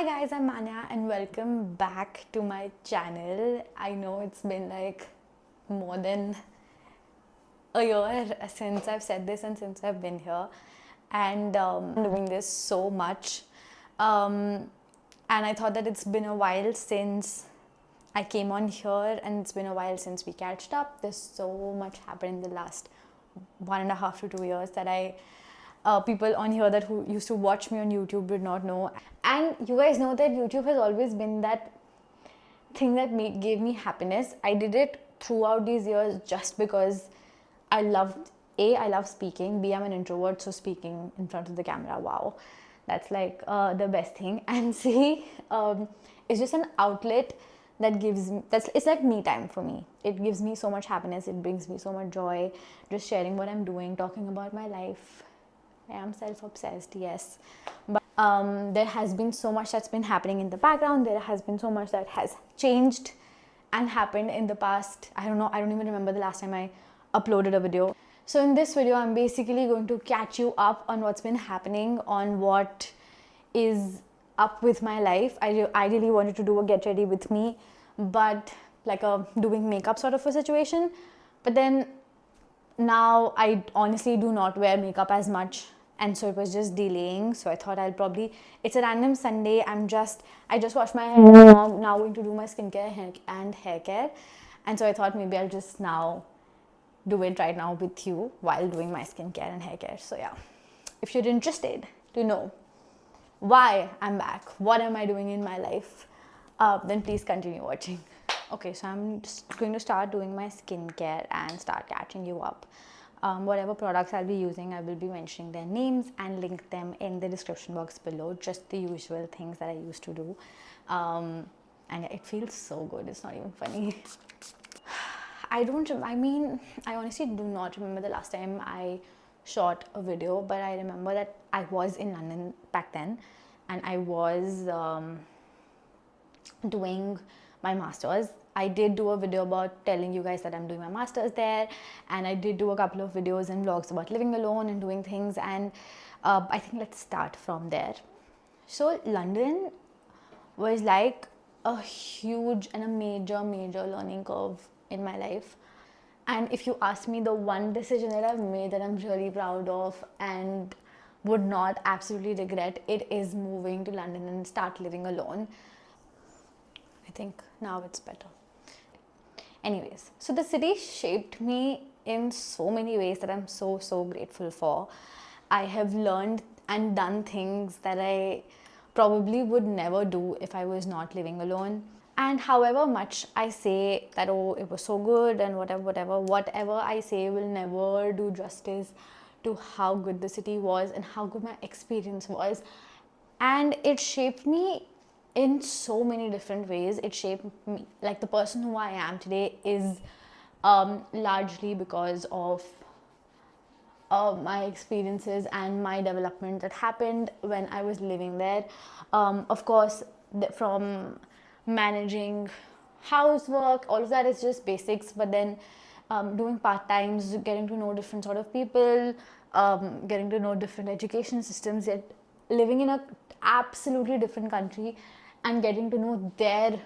Hi guys, I'm Manya and welcome back to my channel. I know it's been like more than a year since I've said this and since I've been here, and I'm doing this so much. And I thought that it's been a while since I came on here, and it's been a while since we catched up. There's so much happened in the last 1.5 to 2 years that people on here that who used to watch me on YouTube did not know. And you guys know that YouTube has always been that thing that gave me happiness. I did it throughout these years just because I love speaking. B, I'm an introvert, so speaking in front of the camera, wow, that's like the best thing. And C, it's just an outlet that it's like me time for me. It gives me so much happiness. It brings me so much joy. Just sharing what I'm doing, talking about my life. I am self-obsessed, yes. But there has been so much that's been happening in the background. There has been so much that has changed and happened in the past. I don't even remember the last time I uploaded a video. So in this video, I'm basically going to catch you up on what's been happening, on what is up with my life. I really wanted to do a get ready with me, but like a doing makeup sort of a situation. But then now I honestly do not wear makeup as much, and so it was just delaying. So I thought it's a random Sunday. I just washed my hair. Now going to do my skincare and hair care, and so I thought maybe I'll just now do it right now with you while doing my skincare and hair care. So yeah, if you're interested to know why I'm back, what am I doing in my life, then please continue watching. Okay, so I'm just going to start doing my skincare and start catching you up. Whatever products I'll be using, I will be mentioning their names and link them in the description box below. Just the usual things that I used to do. And it feels so good, it's not even funny. I honestly do not remember the last time I shot a video, but I remember that I was in London back then, and I was doing my masters. I did do a video about telling you guys that I'm doing my masters there, and I did do a couple of videos and vlogs about living alone and doing things, and I think let's start from there. So London was like a huge and a major learning curve in my life. And if you ask me, the one decision that I've made that I'm really proud of and would not absolutely regret, it is moving to London and start living alone. I think now it's better. Anyways, so the city shaped me in so many ways that I'm so grateful for. I have learned and done things that I probably would never do if I was not living alone. And however much I say that, oh, it was so good and whatever I say will never do justice to how good the city was and how good my experience was. And it shaped me in so many different ways. It shaped me, like the person who I am today is largely because of my experiences and my development that happened when I was living there. Of course, from managing housework, all of that is just basics, but then doing part-times, getting to know different sort of people, getting to know different education systems, yet living in a absolutely different country and getting to know their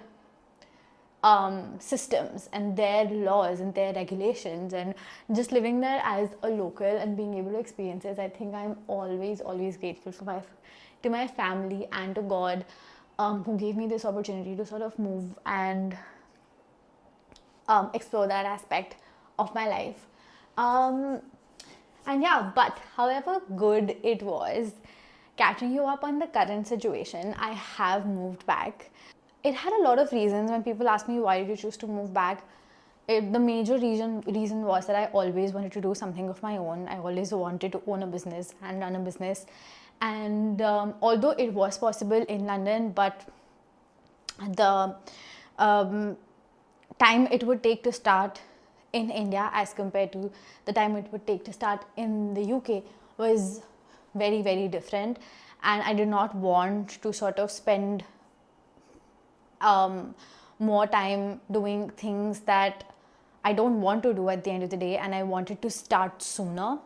systems and their laws and their regulations, and just living there as a local and being able to experience it. I think I'm always grateful to my family and to God, who gave me this opportunity to sort of move and explore that aspect of my life. And yeah, but however good it was, catching you up on the current situation, I have moved back. It had a lot of reasons. When people ask me why did you choose to move back, the major reason was that I always wanted to do something of my own. I always wanted to own a business and run a business. And although it was possible in London, but the time it would take to start in India as compared to the time it would take to start in the UK was very different. And I did not want to sort of spend more time doing things that I don't want to do at the end of the day, and I wanted to start sooner.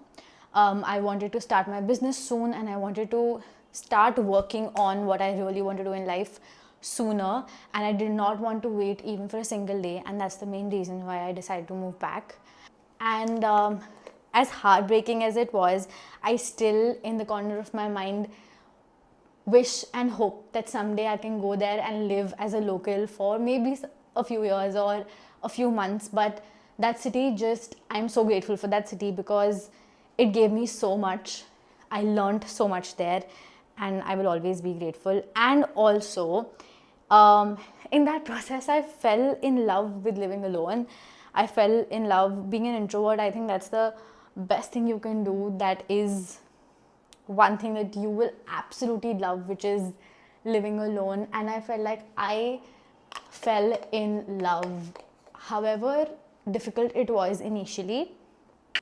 I wanted to start my business soon, and I wanted to start working on what I really want to do in life sooner, and I did not want to wait even for a single day, and that's the main reason why I decided to move back. And as heartbreaking as it was, I still, in the corner of my mind, wish and hope that someday I can go there and live as a local for maybe a few years or a few months. But that city, just, I'm so grateful for that city because it gave me so much. I learned so much there, and I will always be grateful. And also, in that process, I fell in love with living alone. I fell in love being an introvert. I think that's the best thing you can do. That is one thing that you will absolutely love, which is living alone. And I felt like I fell in love, however difficult it was initially.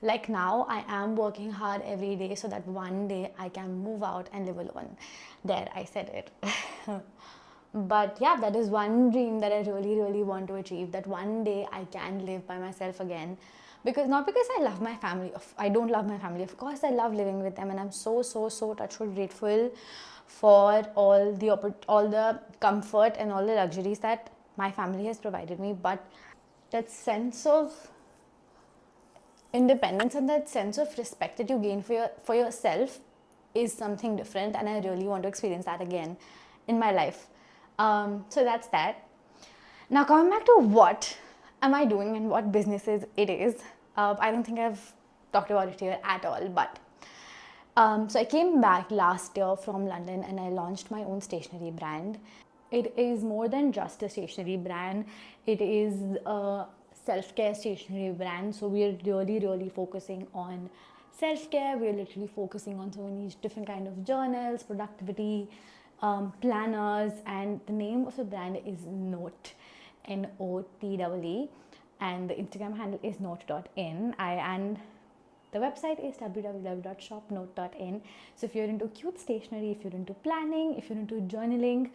Like now, I am working hard every day so that one day I can move out and live alone. There, I said it. But yeah, that is one dream that I really, really want to achieve, that one day I can live by myself again. Because not because I love my family, I don't love my family, of course I love living with them, and I'm so touchwood grateful for all the comfort and all the luxuries that my family has provided me. But that sense of independence and that sense of respect that you gain for yourself is something different, and I really want to experience that again in my life. So that's that. Now coming back to what am I doing and what businesses it is. I don't think I've talked about it here at all, but so I came back last year from London and I launched my own stationery brand. It is more than just a stationery brand. It is a self-care stationery brand. So we are really focusing on self-care. We are literally focusing on so many different kind of journals, productivity, planners, and the name of the brand is Note, N-O-T-E-E, and the Instagram handle is note.in. And the website is www.shopnote.in. So if you're into cute stationery, if you're into planning, if you're into journaling,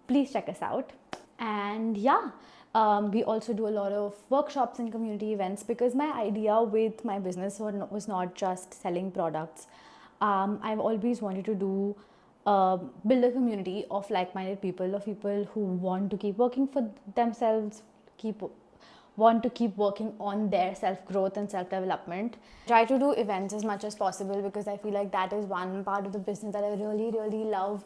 please check us out. And yeah, we also do a lot of workshops and community events, because my idea with my business was not just selling products. I've always wanted to do build a community of like-minded people, of people who want to keep working for themselves, want to keep working on their self-growth and self-development. Try to do events as much as possible, because I feel like that is one part of the business that I really love.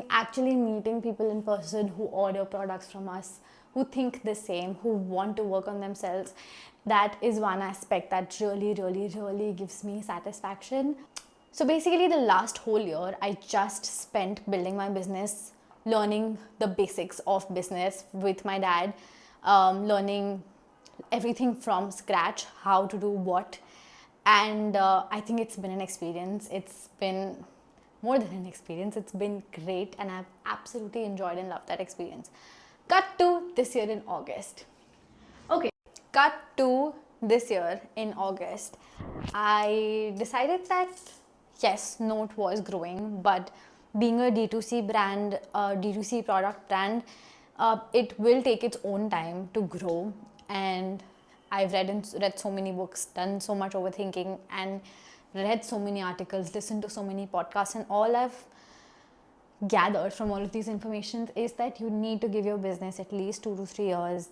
Actually meeting people in person who order products from us, who think the same, who want to work on themselves. That is one aspect that really gives me satisfaction. So basically the last whole year I just spent building my business, learning the basics of business with my dad, learning everything from scratch, how to do what. And I think it's been an experience. It's been more than an experience. It's been great, and I've absolutely enjoyed and loved that experience. Cut to this year in August. Okay, cut to this year in August. I decided that yes, Note was growing, but being a D2C brand, D2C product brand, it will take its own time to grow. And I've read so many books, done so much overthinking, and read so many articles, listened to so many podcasts, and all I've gathered from all of these information is that you need to give your business at least 2 to 3 years,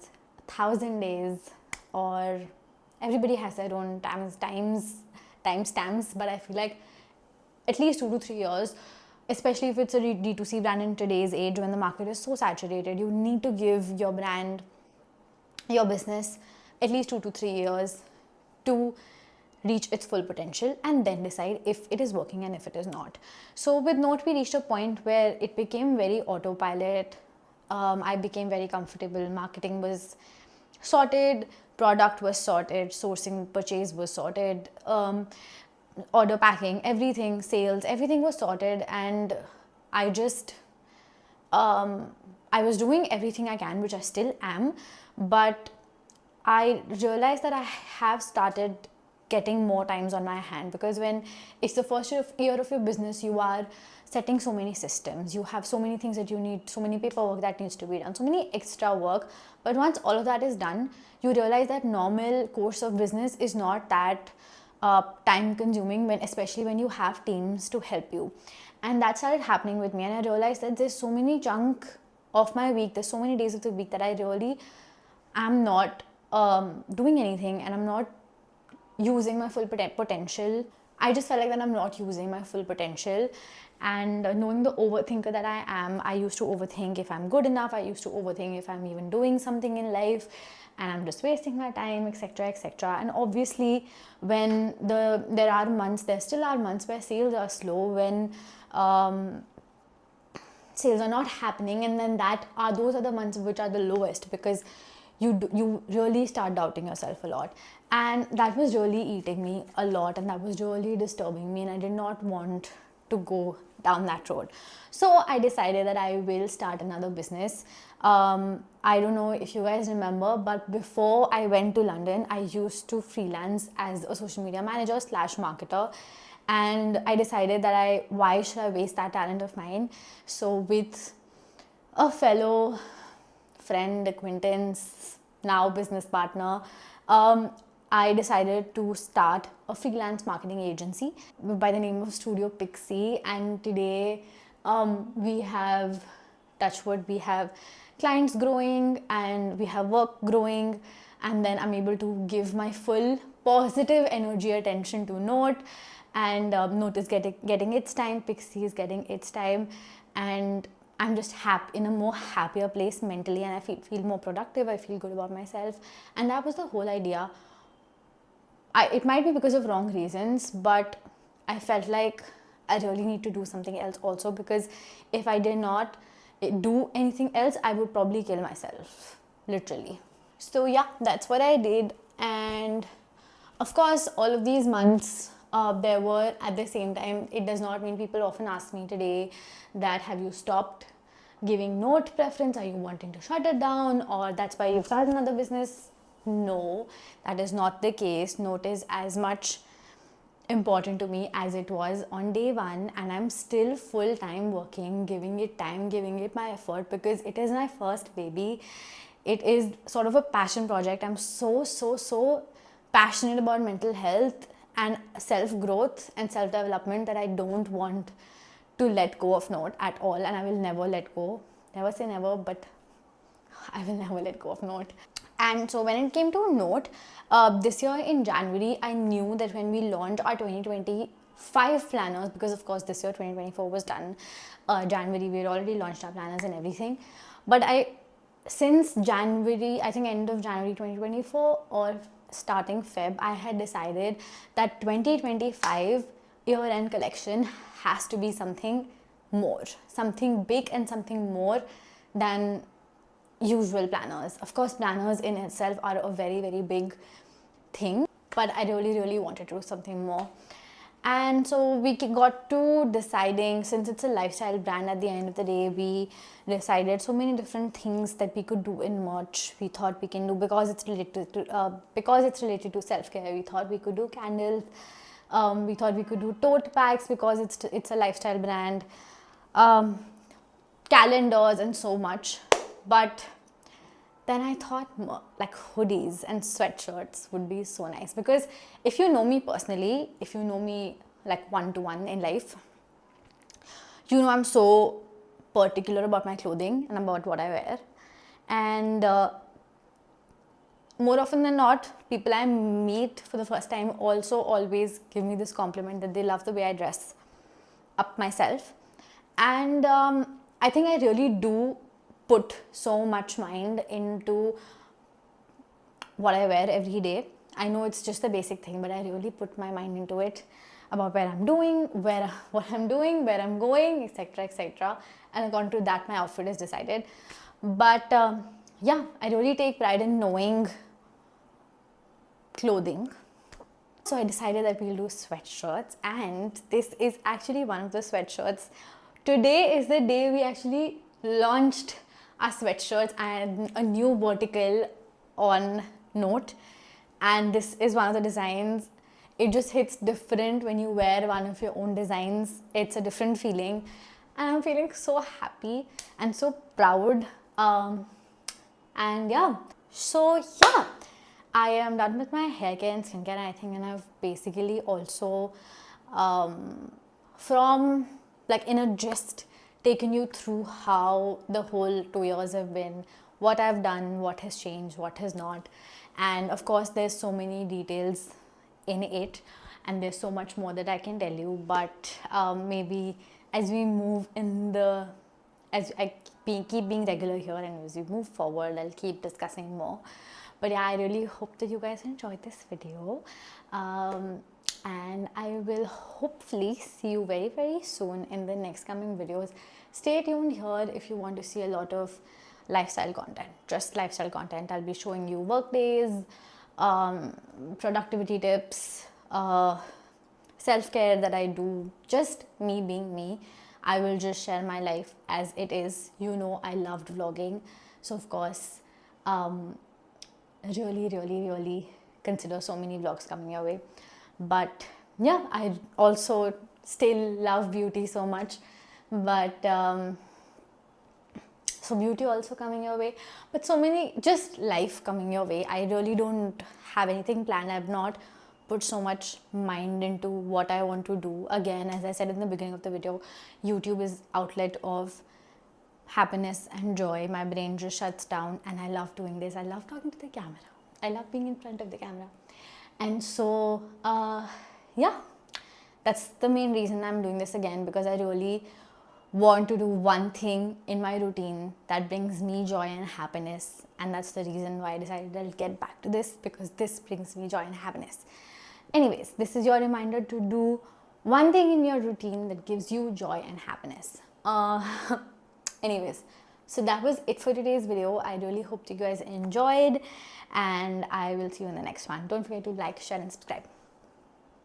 1,000 days, or everybody has their own timestamps, but I feel like at least 2 to 3 years, especially if it's a D2C brand in today's age when the market is so saturated. You need to give your brand, your business, at least 2 to 3 years to reach its full potential, and then decide if it is working and if it is not. So with Note, we reached a point where it became very autopilot. I became very comfortable. Marketing was sorted, product was sorted, sourcing, purchase was sorted, order packing, everything, sales, everything was sorted. And I just I was doing everything I can, which I still am, but I realized that I have started getting more times on my hand, because when it's the first year of your business, you are setting so many systems, you have so many things that you need, so many paperwork that needs to be done, so many extra work. But once all of that is done, you realize that normal course of business is not that time consuming, especially when you have teams to help you. And that started happening with me, and I realized that there's so many chunk of my week, there's so many days of the week that I really am not doing anything, and I'm not using my full potential. I just felt like that I'm not using my full potential. And knowing the overthinker that I am, I used to overthink if I'm good enough. I used to overthink if I'm even doing something in life, and I'm just wasting my time, etc., etc. And obviously, when there still are months where sales are slow, when sales are not happening, and then those are the months which are the lowest, because you really start doubting yourself a lot. And that was really eating me a lot, and that was really disturbing me, and I did not want to go down that road. So I decided that I will start another business. I don't know if you guys remember, but before I went to London, I used to freelance as a social media manager / marketer. And I decided that why should I waste that talent of mine? So with a fellow friend, acquaintance, now business partner, I decided to start a freelance marketing agency by the name of Studio Pixie. And today we have, touchwood, we have clients growing and we have work growing, and then I'm able to give my full positive energy attention to Note, and Note is getting its time, Pixie is getting its time, and I'm just in a more happier place mentally, and I feel more productive, I feel good about myself. And that was the whole idea. It might be because of wrong reasons, but I felt like I really need to do something else also, because if I did not do anything else, I would probably kill myself, literally. So yeah, that's what I did. And of course, all of these months, there were, at the same time, it does not mean, people often ask me today that, have you stopped giving Note preference? Are you wanting to shut it down? Or that's why you've started another business? No, that is not the case. Note is as much important to me as it was on day one, and I'm still full-time working, giving it time, giving it my effort, because it is my first baby. It is sort of a passion project. I'm so passionate about mental health and self-growth and self-development that I don't want to let go of Note at all, and I will never let go. Never say never, but I will never let go of Note. And so when it came to Note, this year in January, I knew that when we launched our 2025 planners, because of course this year 2024 was done, January we had already launched our planners and everything. But since January, I think end of January 2024 or starting Feb, I had decided that 2025 year-end collection has to be something more, something big and something more than usual planners. Of course, planners in itself are a very big thing, but I really wanted to do something more. And so we got to deciding, since it's a lifestyle brand, at the end of the day, we decided so many different things that we could do in merch. We thought we can do, because it's related to self-care, we thought we could do candles, we thought we could do tote bags, because it's a lifestyle brand, calendars and so much. But then I thought like hoodies and sweatshirts would be so nice, because if you know me personally, if you know me like one-to-one in life, you know I'm so particular about my clothing and about what I wear. And more often than not, people I meet for the first time also always give me this compliment that they love the way I dress up myself. And I think I really do put so much mind into what I wear every day. I know it's just a basic thing, but I really put my mind into it, about where I'm doing, what I'm doing, where I'm going, etc., etc. And according to that, my outfit is decided. But yeah, I really take pride in knowing clothing. So I decided that we'll do sweatshirts, and this is actually one of the sweatshirts. Today is the day we actually launched our sweatshirts and a new vertical on Note, and this is one of the designs. It just hits different when you wear one of your own designs. It's a different feeling, and I'm feeling so happy and so proud. And yeah, so yeah, I am done with my hair care and skincare, I think, and I've basically also from like in a gist taken you through how the whole 2 years have been, what I've done, what has changed, what has not. And of course there's so many details in it, and there's so much more that I can tell you, but maybe as we move in the as I keep being regular here, and as we move forward I'll keep discussing more. But yeah, I really hope that you guys enjoyed this video, and I will hopefully see you very very soon in the next coming videos. Stay tuned here if you want to see a lot of lifestyle content, just lifestyle content. I'll be showing you work days, productivity tips, self-care that I do, just me being me. I will just share my life as it is. You know, I loved vlogging, so of course really consider so many vlogs coming your way. But yeah, I also still love beauty so much, but so beauty also coming your way, but so many, just life coming your way. I really don't have anything planned. I've not put so much mind into what I want to do. Again, as I said in the beginning of the video, YouTube is outlet of happiness and joy. My brain just shuts down, and I love doing this. I love talking to the camera. I love being in front of the camera. And so yeah, that's the main reason I'm doing this again, because I really want to do one thing in my routine that brings me joy and happiness. And that's the reason why I decided I'll get back to this, because this brings me joy and happiness. Anyways, this is your reminder to do one thing in your routine that gives you joy and happiness. Anyways, so that was it for today's video. I really hope you guys enjoyed, and I will see you in the next one. Don't forget to like, share and subscribe.